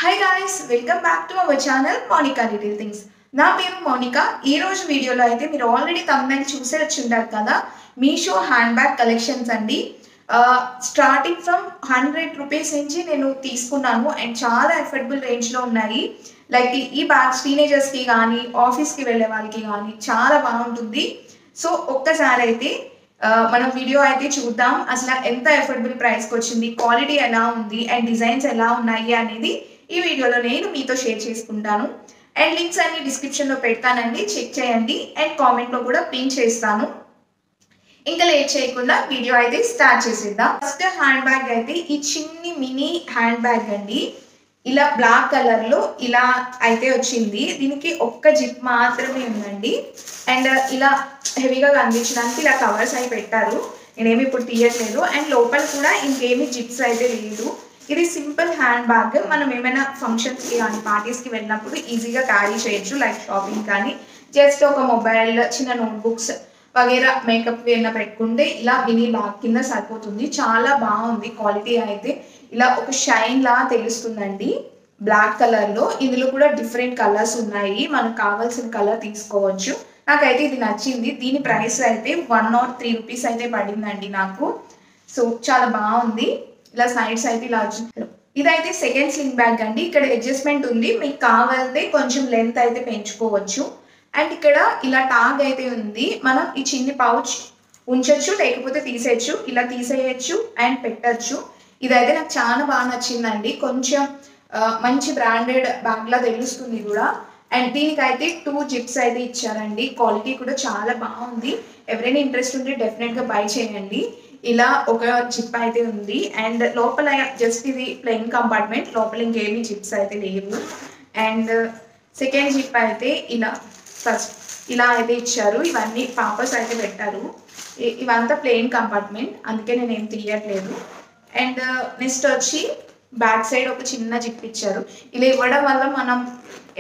Hi guys, welcome back to our channel Monika little things. నా పేరు మోనికా. ఈ రోజు వీడియోలో అయితే మీరు ఆల్రెడీ థంబ్నెయిల్ చూసే వచ్చుంటారు కదా, మీషో హ్యాండ్ బ్యాగ్ కలెక్షన్స్ అండి. స్టార్టింగ్ ఫ్రమ్ 100 రూపీస్ నుంచి నేను తీసుకున్నాను అండ్ చాలా అఫోర్డబుల్ రేంజ్లో ఉన్నాయి. లైక్ ఈ బ్యాగ్స్ టీనేజర్స్కి కానీ ఆఫీస్కి వెళ్ళే వాళ్ళకి కానీ చాలా బాగుంటుంది. సో ఒక్కసారి అయితే మనం వీడియో అయితే చూద్దాం. అసలు ఎంత అఫోర్డబుల్ ప్రైస్కి వచ్చింది, క్వాలిటీ ఎలా ఉంది అండ్ డిజైన్స్ ఎలా ఉన్నాయి అనేది ఈ వీడియోలో నేను మీతో షేర్ చేసుకుంటాను. అండ్ లింక్స్ అన్ని డిస్క్రిప్షన్లో పెడతానండి, చెక్ చేయండి. అండ్ కామెంట్లో కూడా పిన్ చేస్తాను. ఇంకా లేట్ చేయకుండా వీడియో అయితే స్టార్ట్ చేసేద్దాం. ఫస్ట్ హ్యాండ్ బ్యాగ్ అయితే ఈ చిన్ని మినీ హ్యాండ్ బ్యాగ్ అండి. ఇలా బ్లాక్ కలర్లో ఇలా అయితే వచ్చింది. దీనికి ఒక్క జిప్ మాత్రమే ఉందండి. అండ్ ఇలా హెవీగా కనిపించడానికి ఇలా కవర్స్ అయి పెట్టారు. నేనేమి ఇప్పుడు తీయట్లేదు. అండ్ లోపల కూడా ఇంకేమి జిప్స్ అయితే లేదు. ఇది సింపుల్ హ్యాండ్ బ్యాగ్. మనం ఏమైనా ఫంక్షన్స్కి కానీ పార్టీస్కి వెళ్ళినప్పుడు ఈజీగా క్యారీ చేయొచ్చు. లైక్ షాపింగ్ కానీ జస్ట్ ఒక మొబైల్, చిన్న నోట్బుక్స్ వగేరా మేకప్ ఏమైనా పెట్టుకుంటే ఇలా మినీ బ్యాగ్ కింద సరిపోతుంది. చాలా బాగుంది క్వాలిటీ అయితే. ఇలా ఒక షైన్ లా తెలుస్తుందండి బ్లాక్ కలర్లో. ఇందులో కూడా డిఫరెంట్ కలర్స్ ఉన్నాయి, మనకు కావాల్సిన కలర్ తీసుకోవచ్చు. నాకైతే ఇది నచ్చింది. దీని ప్రైస్ అయితే 103 రూపీస్ అయితే పడిందండి నాకు. సో చాలా బాగుంది. ఇలా సైడ్స్ అయితే ఇలా ఇదైతే సెకండ్ స్లింగ్ బ్యాగ్ అండి. ఇక్కడ అడ్జస్ట్మెంట్ ఉంది, మీకు కావాలంటే కొంచెం లెంత్ అయితే పెంచుకోవచ్చు. అండ్ ఇక్కడ ఇలా టాగ్ అయితే ఉంది. మనం ఈ చిన్ని పౌచ్ ఉంచొచ్చు, లేకపోతే తీసేయచ్చు. ఇలా తీసేయచ్చు అండ్ పెట్టచ్చు. ఇదైతే నాకు చాలా బాగా నచ్చిందండి. కొంచెం మంచి బ్రాండెడ్ బ్యాగ్లా తెలుస్తుంది కూడా. అండ్ దీనికైతే 2 జిప్స్ అయితే ఇచ్చారండి. క్వాలిటీ కూడా చాలా బాగుంది. ఎవరైనా ఇంట్రెస్ట్ ఉంటే డెఫినెట్గా బై చేయండి. ఇలా ఒక జిప్ అయితే ఉంది. అండ్ లోపల జస్ట్ ఇది ప్లెయిన్ కంపార్ట్మెంట్, లోపల ఇంకేమీ జిప్స్ అయితే లేవు. అండ్ సెకండ్ జిప్ అయితే ఇలా ఫస్ట్ ఇలా అయితే ఇచ్చారు. ఇవన్నీ పాపర్స్ అయితే పెట్టారు. ఇవంతా ప్లెయిన్ కంపార్ట్మెంట్, అందుకే నేను ఏం తీయట్లేదు. అండ్ నెక్స్ట్ వచ్చి బ్యాక్ సైడ్ ఒక చిన్న జిప్ ఇచ్చారు. ఇలా ఇవ్వడం వల్ల మనం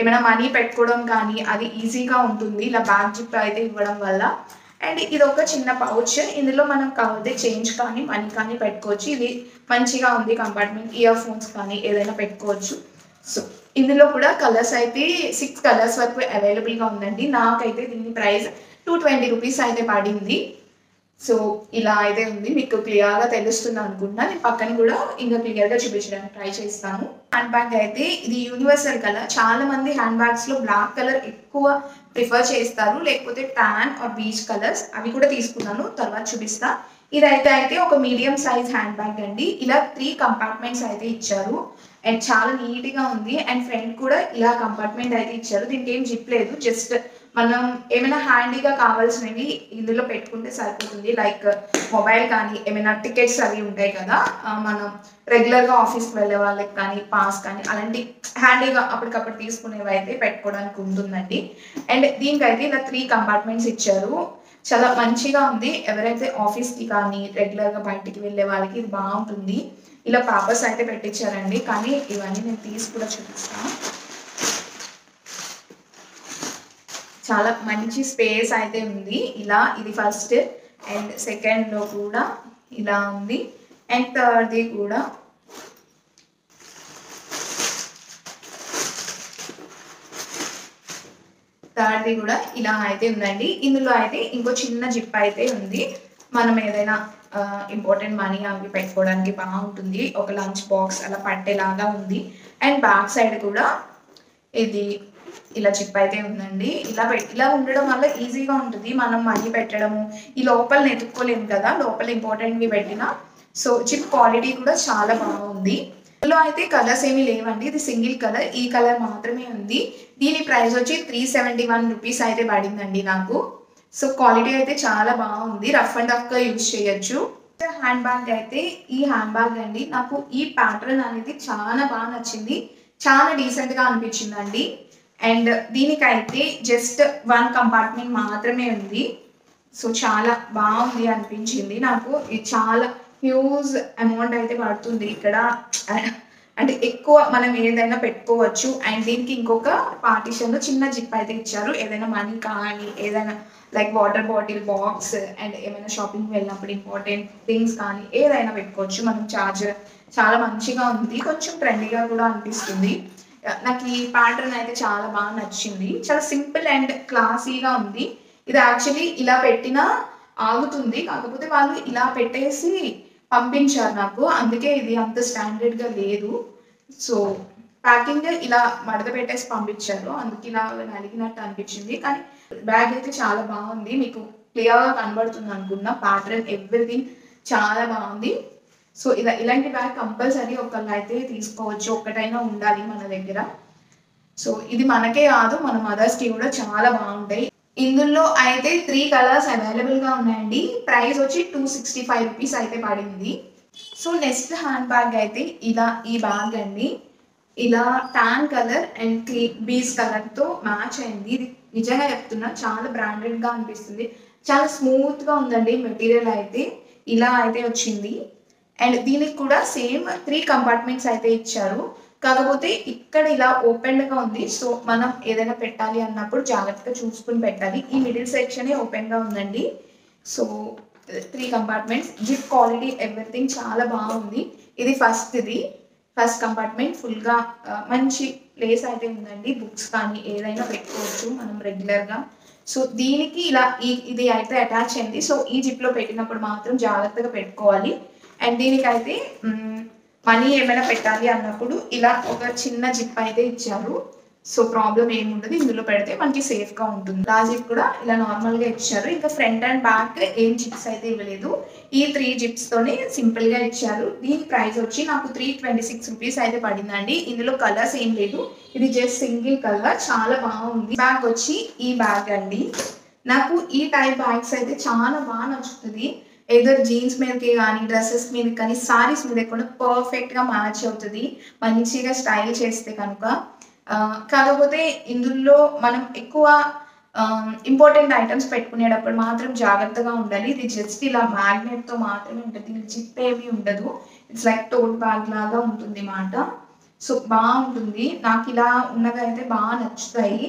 ఏమైనా మనీ పెట్టుకోవడం కానీ అది ఈజీగా ఉంటుంది, ఇలా బ్యాక్ జిప్ అయితే ఇవ్వడం వల్ల. అండ్ ఇది ఒక చిన్న పౌచ్. ఇందులో మనం కావాలంటే చేంజ్ కానీ మనీ కానీ పెట్టుకోవచ్చు. ఇది మంచిగా ఉంది కంపార్ట్మెంట్. ఇయర్ ఫోన్స్ కానీ ఏదైనా పెట్టుకోవచ్చు. సో ఇందులో కూడా కలర్స్ అయితే 6 కలర్స్ వరకు అవైలబుల్గా ఉందండి. నాకైతే దీని ప్రైస్ 220 రూపీస్ అయితే పడింది. సో ఇలా అయితే ఉంది, మీకు క్లియర్గా తెలుస్తుంది అనుకుంటా. నేను పక్కన కూడా ఇంకా క్లియర్గా చూపించడానికి ట్రై చేస్తాను. హ్యాండ్ బ్యాగ్ అయితే ఇది యూనివర్సల్ కలర్. చాలా మంది హ్యాండ్ బ్యాగ్స్లో బ్లాక్ కలర్ ఎక్కువ ప్రిఫర్ చేస్తారు, లేకపోతే టాన్ ఆర్ బీచ్ కలర్స్. అవి కూడా తీసుకున్నాను, తర్వాత చూపిస్తా. ఇదైతే ఒక మీడియం సైజ్ హ్యాండ్ బ్యాగ్ అండి. ఇలా 3 కంపార్ట్మెంట్స్ అయితే ఇచ్చారు. అండ్ చాలా నీట్గా ఉంది. అండ్ ఫ్రంట్ కూడా ఇలా కంపార్ట్మెంట్ అయితే ఇచ్చారు. దీనికి ఏం జిప్ లేదు, జస్ట్ మనం ఏమైనా హ్యాండీగా కావాల్సినవి ఇందులో పెట్టుకుంటే సరిపోతుంది. లైక్ మొబైల్ కానీ ఏమైనా టికెట్స్ అవి ఉంటాయి కదా, మనం రెగ్యులర్గా ఆఫీస్కి వెళ్ళే వాళ్ళకి కానీ పాస్ కానీ అలాంటి హ్యాండీగా అప్పటికప్పుడు తీసుకునేవి అయితే పెట్టుకోవడానికి ఉంటుందండి. అండ్ దీనికైతే ఇలా 3 కంపార్ట్మెంట్స్ ఇచ్చారు. చాలా మంచిగా ఉంది. ఎవరైతే ఆఫీస్కి కానీ రెగ్యులర్గా బయటికి వెళ్ళే వాళ్ళకి ఇది బాగుంటుంది. ఇలా పేపర్స్ అయితే పెట్టించారండి, కానీ ఇవన్నీ నేను తీసి కూడా చూపిస్తాను. చాలా మంచి స్పేస్ అయితే ఉంది. ఇలా ఇది ఫస్ట్ అండ్ సెకండ్లో కూడా ఇలా ఉంది. అండ్ థర్డ్ది కూడా ఇలా అయితే ఉందండి. ఇందులో అయితే ఇంకో చిన్న జిప్ అయితే ఉంది. మనం ఏదైనా ఇంపార్టెంట్ మనీ అవి పెట్టుకోవడానికి బాగుంటుంది. ఒక లంచ్ బాక్స్ అలా పట్టేలాగా ఉంది. అండ్ బ్యాక్ సైడ్ కూడా ఇది ఇలా జిప్ అయితే ఉందండి. ఇలా ఉండడం వల్ల ఈజీగా ఉంటుంది. మనం మనీ పెట్టడము ఈ లోపల నెతుక్కోలేము కదా, లోపల ఇంపార్టెంట్వి పెట్టినా. సో జిప్ క్వాలిటీ కూడా చాలా బాగుంది. ఇందులో అయితే కలర్స్ ఏమీ లేవండి. ఇది సింగిల్ కలర్, ఈ కలర్ మాత్రమే ఉంది. దీని ప్రైస్ వచ్చి 371 రూపీస్ అయితే పడిందండి నాకు. సో క్వాలిటీ అయితే చాలా బాగుంది. రఫ్ అండ్ టఫ్గా యూజ్ చేయొచ్చు. హ్యాండ్ బ్యాగ్ అయితే ఈ హ్యాండ్ బ్యాగ్ అండి. నాకు ఈ ప్యాటర్న్ అనేది చాలా బాగా నచ్చింది. చాలా డీసెంట్గా అనిపించిందండి. అండ్ దీనికైతే జస్ట్ 1 కంపార్ట్మెంట్ మాత్రమే ఉంది. సో చాలా బాగుంది అనిపించింది నాకు. ఇది చాలా హ్యూజ్ అమౌంట్ అయితే పడుతుంది ఇక్కడ, అంటే ఎక్కువ మనం ఏదైనా పెట్టుకోవచ్చు. అండ్ దీనికి ఇంకొక పార్టీషన్లో చిన్న జిప్ అయితే ఇచ్చారు. ఏదైనా మనీ కానీ ఏదైనా like water bottle box and ఏమైనా షాపింగ్ వెళ్ళినప్పుడు ఇంపార్టెంట్ థింగ్స్ కానీ ఏదైనా పెట్టుకోవచ్చు. మనం చార్జర్ చాలా మంచిగా ఉంది, కొంచెం ట్రెండీగా కూడా అనిపిస్తుంది. నాకు ఈ ప్యాటర్న్ అయితే చాలా బాగా నచ్చింది. చాలా సింపుల్ అండ్ క్లాసీగా ఉంది. ఇది యాక్చువల్లీ ఇలా పెట్టినా ఆగుతుంది, కాకపోతే వాళ్ళు ఇలా పెట్టేసి పంపించారు నాకు, అందుకే ఇది అంత స్టాండర్డ్గా లేదు. సో ప్యాకింగ్ ఇలా మడత పెట్టేసి పంపించారు, అందుకే ఇలా నలిగినట్టు అనిపించింది. కానీ బ్యాగ్ అయితే చాలా బాగుంది, మీకు క్లియర్గా కనబడుతుంది అనుకున్నా. ప్యాటర్న్ ఎవ్రీథింగ్ చాలా బాగుంది. సో ఇలాంటి బ్యాగ్ కంపల్సరీ ఒకళ్ళు అయితే తీసుకోవచ్చు, ఒక్కటైనా ఉండాలి మన దగ్గర. సో ఇది మనకే కాదు, మన మదర్స్కి కూడా చాలా బాగుంటాయి. ఇందులో అయితే 3 కలర్స్ అవైలబుల్గా ఉన్నాయండి. ప్రైస్ వచ్చి 265 రూపీస్ అయితే పడింది. సో నెక్స్ట్ హ్యాండ్ బ్యాగ్ అయితే ఇలా ఈ బ్యాగ్ అండి. ఇలా టాన్ కలర్ అండ్ బీస్ కలర్తో మ్యాచ్ అయింది. ఇది నిజంగా చెప్తున్నా చాలా బ్రాండెడ్గా అనిపిస్తుంది. చాలా స్మూత్గా ఉందండి మెటీరియల్ అయితే. ఇలా అయితే వచ్చింది. అండ్ దీనికి కూడా సేమ్ 3 కంపార్ట్మెంట్స్ అయితే ఇచ్చారు, కాకపోతే ఇక్కడ ఇలా ఓపెన్గా ఉంది. సో మనం ఏదైనా పెట్టాలి అన్నప్పుడు జాగ్రత్తగా చూసుకుని పెట్టాలి. ఈ మిడిల్ సెక్షనే ఓపెన్గా ఉందండి. So 3 compartments, zip quality everything చాలా బాగుంది. ఇది ఫస్ట్ కంపార్ట్మెంట్ ఫుల్గా మంచి ప్లేస్ అయితే ఉందండి. బుక్స్ కానీ ఏదైనా పెట్టుకోవచ్చు మనం రెగ్యులర్గా. సో దీనికి ఇలా ఇది అయితే అటాచ్ అయింది. సో ఈ జిప్లో పెట్టినప్పుడు మాత్రం జాగ్రత్తగా పెట్టుకోవాలి. అండ్ దీనికైతే మనీ ఏమైనా పెట్టాలి అన్నప్పుడు ఇలా ఒక చిన్న జిప్ అయితే ఇచ్చారు. సో ప్రాబ్లం ఏముండదు, ఇందులో పెడితే మనకి సేఫ్గా ఉంటుంది. ఆ జిప్ కూడా ఇలా నార్మల్గా ఇచ్చారు. ఇంకా ఫ్రంట్ అండ్ బ్యాక్ ఏం జిప్స్ అయితే ఇవ్వలేదు, ఈ 3 జిప్స్తోనే సింపుల్గా ఇచ్చారు. దీని ప్రైస్ వచ్చి నాకు 326 రూపీస్ అయితే పడిందండి. ఇందులో కలర్స్ ఏం లేదు, ఇది జస్ట్ సింగిల్ కలర్, చాలా బాగుంది. బ్యాగ్ వచ్చి ఈ బ్యాగ్ అండి. నాకు ఈ టైప్ బ్యాగ్స్ అయితే చాలా బాగా నచ్చుతుంది. ఏదర్ జీన్స్ మీదకి కానీ డ్రెస్సెస్ మీద కానీ సారీస్ మీద కూడా పర్ఫెక్ట్గా మ్యాచ్ అవుతుంది మంచిగా స్టైల్ చేస్తే కనుక. కాకపోతే ఇందులో మనం ఎక్కువ ఇంపార్టెంట్ ఐటమ్స్ పెట్టుకునేటప్పుడు మాత్రం జాగ్రత్తగా ఉండాలి. ఇది జస్ట్ ఇలా మ్యాగ్నెట్తో మాత్రమే ఉంటుంది, ఇది జిప్ ఏమీ ఉండదు. ఇట్స్ లైక్ టోట్ బ్యాగ్ లాగా ఉంటుంది అన్నమాట. సో బాగుంటుంది, నాకు ఇలా ఉన్నవి అయితే బాగా నచ్చుతాయి.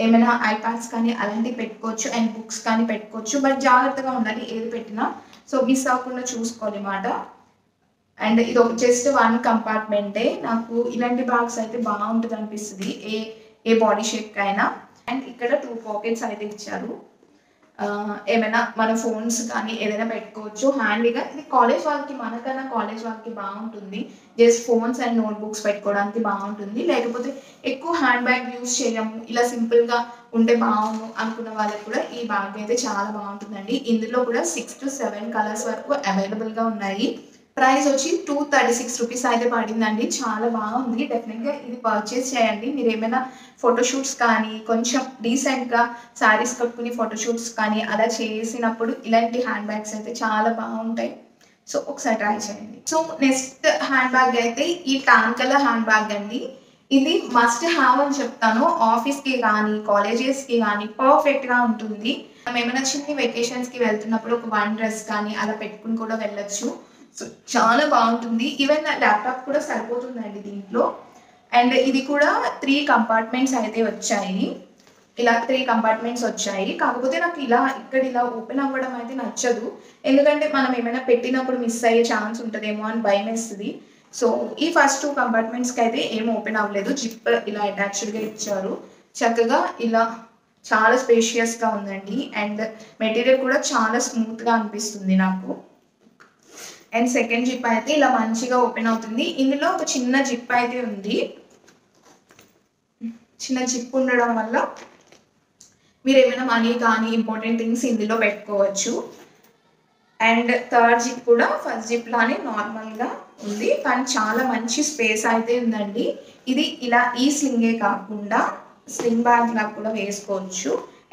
ఏమైనా ఐప్యాడ్స్ కానీ అలాంటివి పెట్టుకోవచ్చు అండ్ బుక్స్ కానీ పెట్టుకోవచ్చు, బట్ జాగ్రత్తగా ఉండాలి ఏది పెట్టినా. సో మిస్ అవ్వకుండా చూసుకోవాలి అన్నమాట. అండ్ ఇది ఒక జస్ట్ 1 కంపార్ట్మెంటే. నాకు ఇలాంటి బ్యాగ్స్ అయితే బాగుంటుంది అనిపిస్తుంది ఏ బాడీ షేప్కి అయినా. అండ్ ఇక్కడ 2 పాకెట్స్ అయితే ఇచ్చారు, ఏమైనా మన ఫోన్స్ కానీ ఏదైనా పెట్టుకోవచ్చు హ్యాండీగా. ఇది కాలేజ్ వాళ్ళకి, మనకన్నా కాలేజ్ వాళ్ళకి బాగుంటుంది. జస్ట్ ఫోన్స్ అండ్ నోట్బుక్స్ పెట్టుకోవడానికి బాగుంటుంది. లేకపోతే ఎక్కువ హ్యాండ్ బ్యాగ్ యూజ్ చేయము, ఇలా సింపుల్గా ఉంటే బాగుండు అనుకున్న వాళ్ళకి కూడా ఈ బ్యాగ్ అయితే చాలా బాగుంటుందండి. ఇందులో కూడా 6 to 7 కలర్స్ వరకు అవైలబుల్గా ఉన్నాయి. ప్రైస్ వచ్చి 236 రూపీస్ అయితే పడిందండి. చాలా బాగుంది, డెఫినెట్గా ఇది పర్చేస్ చేయండి. మీరు ఏమైనా ఫోటోషూట్స్ కానీ కొంచెం డీసెంట్గా శారీస్ కట్టుకుని ఫోటోషూట్స్ కానీ అలా చేసినప్పుడు ఇలాంటి హ్యాండ్ బ్యాగ్స్ అయితే చాలా బాగుంటాయి. సో ఒకసారి ట్రై చేయండి. సో నెక్స్ట్ హ్యాండ్ బ్యాగ్ అయితే ఈ టాన్ కలర్ హ్యాండ్ బ్యాగ్ అండి. ఇది మస్ట్ హ్యావ్ అని చెప్తాను. ఆఫీస్కి కానీ కాలేజెస్కి కానీ పర్ఫెక్ట్గా ఉంటుంది. మనం ఏమైనా చిన్న వెకేషన్స్కి వెళ్తున్నప్పుడు ఒక 1 డ్రెస్ కానీ అలా పెట్టుకుని కూడా వెళ్ళొచ్చు. సో చాలా బాగుంటుంది. ఈవెన్ ల్యాప్టాప్ కూడా సరిపోతుందండి దీంట్లో. అండ్ ఇది కూడా 3 కంపార్ట్మెంట్స్ అయితే వచ్చాయి. ఇలా 3 కంపార్ట్మెంట్స్ వచ్చాయి. కాకపోతే నాకు ఇక్కడ ఇలా ఓపెన్ అవ్వడం అయితే నచ్చదు, ఎందుకంటే మనం ఏమైనా పెట్టినప్పుడు మిస్ అయ్యే ఛాన్స్ ఉంటుందేమో అని భయం వేస్తుంది. సో ఈ ఫస్ట్ 2 కంపార్ట్మెంట్స్కి అయితే ఏం ఓపెన్ అవ్వలేదు, జిప్ ఇలా అటాచ్డ్గా ఇచ్చారు. చక్కగా ఇలా చాలా స్పేషియస్గా ఉందండి. అండ్ మెటీరియల్ కూడా చాలా స్మూత్గా అనిపిస్తుంది నాకు. అండ్ సెకండ్ జిప్ అయితే ఇలా మంచిగా ఓపెన్ అవుతుంది. ఇందులో ఒక చిన్న జిప్ అయితే ఉంది. చిన్న జిప్ ఉండడం వల్ల మీరు ఏమైనా మనీ కానీ ఇంపార్టెంట్ థింగ్స్ ఇందులో పెట్టుకోవచ్చు. అండ్ థర్డ్ జిప్ కూడా ఫస్ట్ జిప్ లానే నార్మల్గా ఉంది, కానీ చాలా మంచి స్పేస్ అయితే ఉందండి. ఇది ఇలా ఈ స్లింగే కాకుండా స్లింగ్ బ్యాగ్ లాగా కూడా వేసుకోవచ్చు.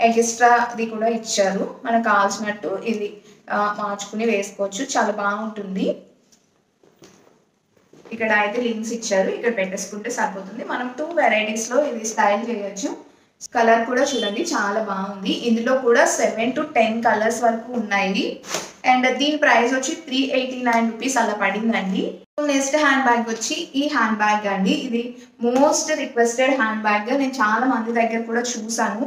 ఎక్స్ట్రాది కూడా ఇచ్చారు, మనకు కావాల్సినట్టు ఇది మార్చుకుని వేసుకోవచ్చు, చాలా బాగుంటుంది. ఇక్కడ అయితే లింక్స్ ఇచ్చారు, ఇక్కడ పెట్టేసుకుంటే సరిపోతుంది. మనం 2 వెరైటీస్లో ఇది స్టైల్ చేయొచ్చు. కలర్ కూడా చూడండి చాలా బాగుంది. ఇందులో కూడా 7 to 10 కలర్స్ వరకు ఉన్నాయి. అండ్ దీని ప్రైస్ వచ్చి 389 రూపీస్ అలా పడిందండి. నెక్స్ట్ హ్యాండ్ బ్యాగ్ వచ్చి ఈ హ్యాండ్ బ్యాగ్ అండి. ఇది మోస్ట్ రిక్వెస్టెడ్ హ్యాండ్ బ్యాగ్. నేను చాలా మంది దగ్గర కూడా చూసాను.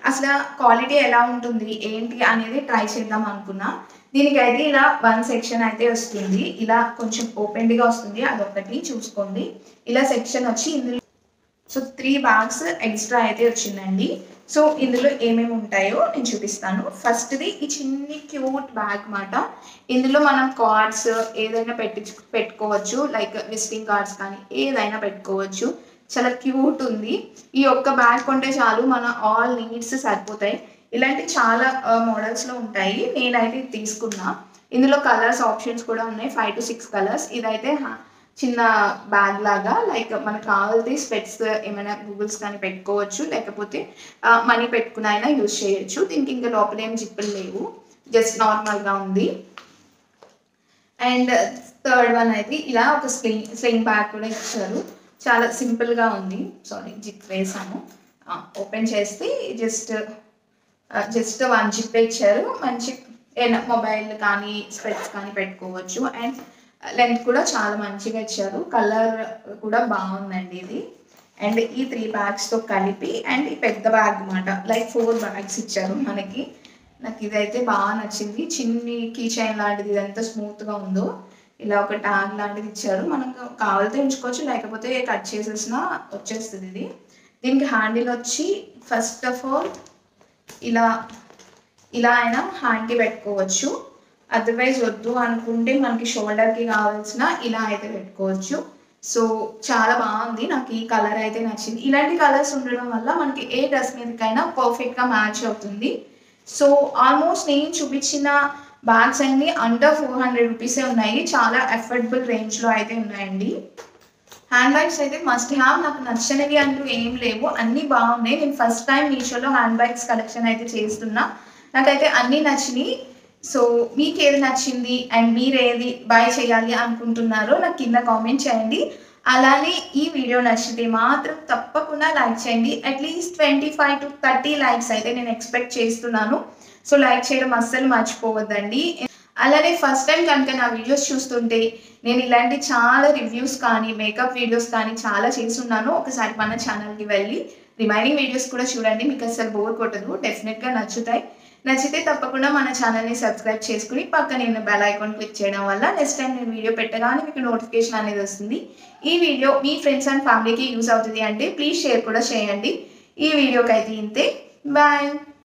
అసలు క్వాలిటీ ఎలా ఉంటుంది ఏంటి అనేది ట్రై చేద్దాం అనుకున్నా. దీనికైతే ఇలా వన్ సెక్షన్ అయితే వస్తుంది, ఇలా కొంచెం ఓపెన్గా వస్తుంది, అదొకటి చూసుకోండి. ఇలా సెక్షన్ వచ్చి ఇందులో సో 3 బ్యాగ్స్ ఎక్స్ట్రా అయితే వచ్చిందండి. సో ఇందులో ఏమేమి ఉంటాయో నేను చూపిస్తాను. ఫస్ట్ది ఈ చిన్ని క్యూట్ బ్యాగ్ మాట. ఇందులో మనం కార్డ్స్ ఏదైనా పెట్టుకోవచ్చు, లైక్ విజిటింగ్ కార్డ్స్ కానీ ఏదైనా పెట్టుకోవచ్చు. చాలా క్యూట్ ఉంది. ఈ ఒక్క బ్యాగ్ కొంటే చాలు మన ఆల్ నీడ్స్ సరిపోతాయి. ఇలాంటి చాలా మోడల్స్లో ఉంటాయి. నేనైతే ఇది తీసుకున్నా. ఇందులో కలర్స్ ఆప్షన్స్ కూడా ఉన్నాయి, 5 to 6 కలర్స్. ఇదైతే చిన్న బ్యాగ్ లాగా, లైక్ మనకు కావాల్సి స్పెట్స్ ఏమైనా గూగుల్స్ కానీ పెట్టుకోవచ్చు, లేకపోతే మనీ పెట్టుకుని అయినా యూజ్ చేయొచ్చు. దీనికి ఇంకా లోపల ఏం జిప్పులు లేవు, జస్ట్ నార్మల్గా ఉంది. అండ్ థర్డ్ వన్ అయితే ఇలా ఒక స్లింగ్ బ్యాగ్ కూడా ఇచ్చారు. చాలా సింపుల్గా ఉంది. సారీ, జిప్ వేసాము. ఓపెన్ చేస్తే జస్ట్ 1 జిప్ ఇచ్చారు. మంచి మొబైల్ కానీ స్పెట్స్ కానీ పెట్టుకోవచ్చు. అండ్ లెంత్ కూడా చాలా మంచిగా ఇచ్చారు. కలర్ కూడా బాగుందండి ఇది. అండ్ ఈ 3 బ్యాగ్స్తో కలిపి అండ్ ఈ పెద్ద బ్యాగ్ అనమాట, లైక్ 4 బ్యాగ్స్ ఇచ్చారు మనకి. నాకు ఇదైతే బాగా నచ్చింది. చిన్ని కీ చైన్ లాంటిది, ఇదంతా స్మూత్గా ఉందో. ఇలా ఒక ట్యాగ్ లాంటిది ఇచ్చారు. మనకు కావాలితే ఉంచుకోవచ్చు, లేకపోతే కట్ చేసేసినా వచ్చేస్తుంది ఇది. దీనికి హ్యాండిల్ వచ్చి ఫస్ట్ ఆఫ్ ఆల్ ఇలా అయినా హ్యాండ్కి పెట్టుకోవచ్చు. అదర్వైజ్ వద్దు అనుకుంటే మనకి షోల్డర్కి కావాల్సిన ఇలా అయితే పెట్టుకోవచ్చు. సో చాలా బాగుంది. నాకు ఈ కలర్ అయితే నచ్చింది. ఇలాంటి కలర్స్ ఉండడం వల్ల మనకి ఏ డ్రెస్ మీదకైనా పర్ఫెక్ట్గా మ్యాచ్ అవుతుంది. సో ఆల్మోస్ట్ నేను చూపించిన బ్యాగ్స్ అన్నీ అండర్ 400 రూపీసే ఉన్నాయి. చాలా అఫోర్డబుల్ రేంజ్లో అయితే ఉన్నాయండి. హ్యాండ్ బ్యాగ్స్ అయితే మస్ట్ హ్యావ్. నాకు నచ్చనివి అంటూ ఏం లేవు, అన్నీ బాగున్నాయి. నేను ఫస్ట్ టైం మీషోలో హ్యాండ్ బ్యాగ్స్ కలెక్షన్ అయితే చేస్తున్నా. నాకైతే అన్నీ నచ్చినాయి. సో మీకు ఏది నచ్చింది అండ్ మీరు ఏది బై చేయాలి అనుకుంటున్నారో నాకు కింద కామెంట్ చేయండి. అలానే ఈ వీడియో నచ్చితే మాత్రం తప్పకుండా లైక్ చేయండి. అట్లీస్ట్ 25 to 30 లైక్స్ అయితే నేను ఎక్స్పెక్ట్ చేస్తున్నాను. సో లైక్ చేయడం అస్సలు మర్చిపోవద్దండి. అలానే ఫస్ట్ టైం కనుక నా వీడియోస్ చూస్తుంటే నేను ఇలాంటి చాలా రివ్యూస్ కానీ మేకప్ వీడియోస్ కానీ చాలా చేస్తున్నాను. ఒకసారి మన ఛానల్కి వెళ్ళి రిమైనింగ్ వీడియోస్ కూడా చూడండి. మీకు అసలు బోర్ కొట్టదు, డెఫినెట్గా నచ్చుతాయి. నచ్చితే తప్పకుండా మన ఛానల్ని సబ్స్క్రైబ్ చేసుకుని పక్కన ఉన్న బెల్ ఐకాన్ క్లిక్ చేయడం వల్ల నెక్స్ట్ టైం నేను వీడియో పెట్టగానే మీకు నోటిఫికేషన్ అనేది వస్తుంది. ఈ వీడియో మీ ఫ్రెండ్స్ అండ్ ఫ్యామిలీకి యూజ్ అవుతుంది అంటే ప్లీజ్ షేర్ కూడా చేయండి. ఈ వీడియోకి అయితే ఇంతే. బాయ్.